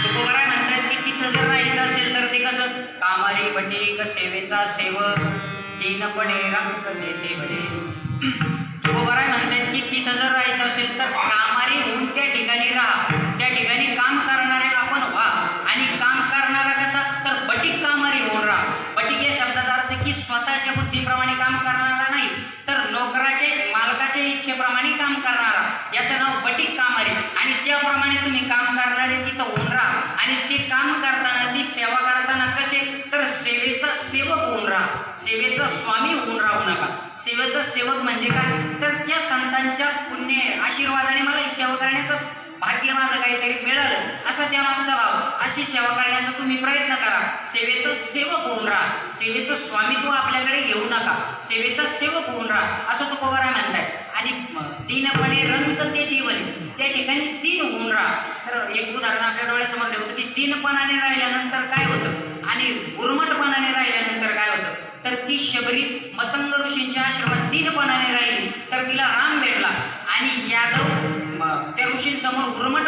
तुकोबाराय म्हणतात की तिथं जर राहायचं असेल तर ते कसं कामारी बटीक सेवेचा सेवक दीनपणे रंग देते बरे. तुकोबाराय म्हणतात की तिथं जर राहायचं असेल तर कामारी होऊन त्या ठिकाणी राहा, त्या ठिकाणी काम करणारे आपण व्हा. आणि काम करणारा कसा तर बटीक कामारी होऊन राहा. बटीक या शब्दाचा अर्थ की स्वतःच्या बुद्धीप्रमाणे काम करणारा नाही तर नोकराचे मालकाच्या इच्छेप्रमाणे काम करणारा, याचं नाव बटीक कामारी. आणि त्याप्रमाणे तुम्ही काम करणारे तिथं होऊन राहा. आणि ते काम करताना ती सेवा करताना कसे तर सेवेचा सेवक होऊन राहा, सेवेचा स्वामी होऊन राहू नका. सेवेचा सेवक म्हणजे काय तर त्या संतांच्या पुण्य आशीर्वादाने मला ही सेवा करण्याचं भाग्य माझं काहीतरी मिळालं असा त्या मागचा भाव. अशी सेवा करण्याचा तुम्ही प्रयत्न करा. सेवेचं सेवक होऊन राहा, सेवेचं स्वामित्व आपल्याकडे घेऊ नका, सेवेचा सेवक होऊन राहा असं तुकोबाराय म्हणताय. आणि दीनपणे रंग ते देवले, त्या ठिकाणी दीन होऊन राहा. तर एक उदाहरण आपल्या डोळ्यासमोर ठेवतं की दीनपणाने राहिल्यानंतर काय होतं आणि उर्मटपणाने राहिल्यानंतर काय होतं. तर ती शबरी मतंग ऋषींच्या आश्रमात दीनपणाने राहिली तर तिला राम भेटला. आणि यादव त्या ऋषींसमोर उर्मट